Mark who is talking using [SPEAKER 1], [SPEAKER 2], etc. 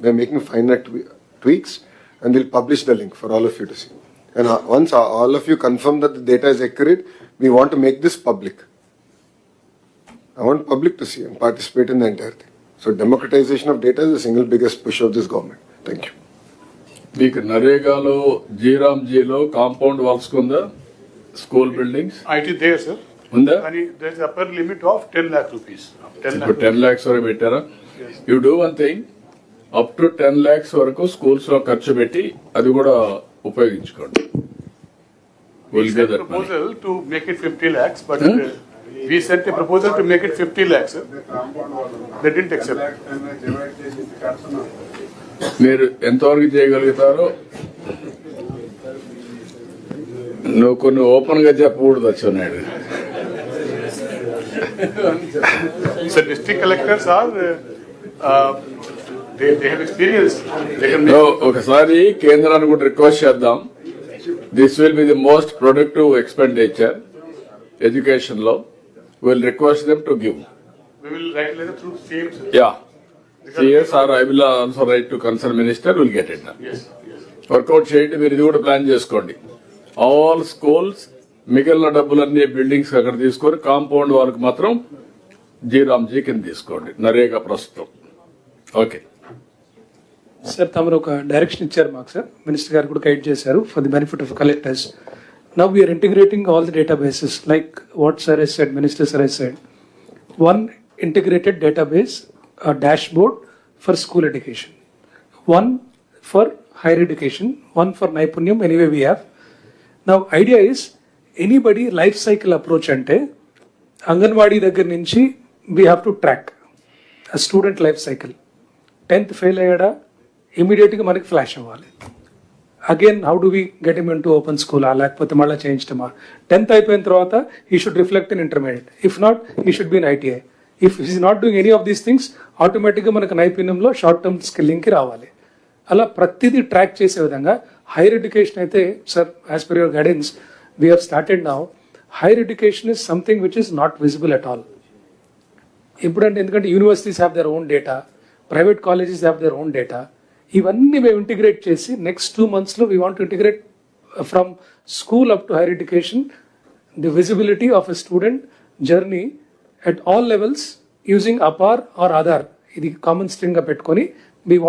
[SPEAKER 1] They're making finer tweaks, and they'll publish the link for all of you to see. And once all of you confirm that the data is accurate, we want to make this public. I want public to see and participate in the entire thing. So democratization of data is the single biggest push of this government. Thank you.
[SPEAKER 2] మీకు నరేగాలో జీరామ్జీలో compound walls ఉందా school buildings
[SPEAKER 3] IT there, sir.
[SPEAKER 2] ఉందా
[SPEAKER 3] And there is upper limit of 10 lakh rupees. 10 lakh.
[SPEAKER 2] ఇప్పుడు 10 lakhs వరకు పెట్టారా? You do one thing, up to 10 lakhs వరకు schools లో ఖర్చు పెట్టి అది కూడా ఉపయోగించుకోండి.
[SPEAKER 3] We sent a proposal to make it 50 lakhs, but we sent a proposal to make it 50 lakhs. Sir. They didn't accept.
[SPEAKER 2] మీరు ఎంతవరకు చేయగలుగుతారో నువ్వు కొన్ని ఓపెన్ గా చెప్పకూడదు వచ్చున్నాడు.
[SPEAKER 3] So district collectors are they have experience. They can
[SPEAKER 2] No,
[SPEAKER 3] make.
[SPEAKER 2] ఒకసారి కేంద్రాన్ని కూడా request చేద్దాం. This will be the most productive expenditure education లో. Will request them to give.
[SPEAKER 3] We will write letter through same. Sir.
[SPEAKER 2] Yeah CS or I will also write to concern minister will get it done.
[SPEAKER 3] Yes. Yes.
[SPEAKER 2] Work out చేయండి. మీరు ఇది కూడా plan చేసుకోండి. All schools మిగిలిన డబ్బులన్నీ buildings అక్కడ తీసుకొని compound వాళ్ళకి మాత్రం జీరామ్జీ కింద తీసుకోండి. నరేగా ప్రస్తుతం ఓకే.
[SPEAKER 4] సార్ తమరు ఒక డైరెక్షన్ ఇచ్చారు మాకు సార్, మినిస్టర్ గారు కూడా గైడ్ చేశారు for the benefit of collectors. Now we are integrating all the databases like what sir he's said, minister sir he's said. One integrated database, a dashboard for school education, one for higher education, one for Naipunyam. Anyway, we have. Now, idea is anybody life cycle approach ante Anganwadi దగ్గర నుంచి we have to track a student life cycle. 10th fail అయ్యాడా immediate గా మనకి flash అవ్వాలి. Again how do we get him into open school, లేకపోతే మళ్ళీ చేయించడమా? 10th అయిపోయిన తర్వాత he should reflect in intermediate. If not, he should be in ITI. If is not doing any of these things, ఆటోమేటిక్గా మనకు నైపుణ్యంలో short term స్కిల్లింగ్కి రావాలి. అలా ప్రతిదీ ట్రాక్ చేసే విధంగా హైయర్ ఎడ్యుకేషన్ అయితే sir, as per your guidance we have started now. Higher education is something which is not visible at all. ఇప్పుడంటే ఎందుకంటే universities have their own data, private colleges have their own data. ఇవన్నీ మేము integrate చేసి next 2 months లో we want to integrate from school up to higher education the visibility of a student journey at all levels using APAR or Aadhaar. ఇది common string గా పెట్టుకొని we want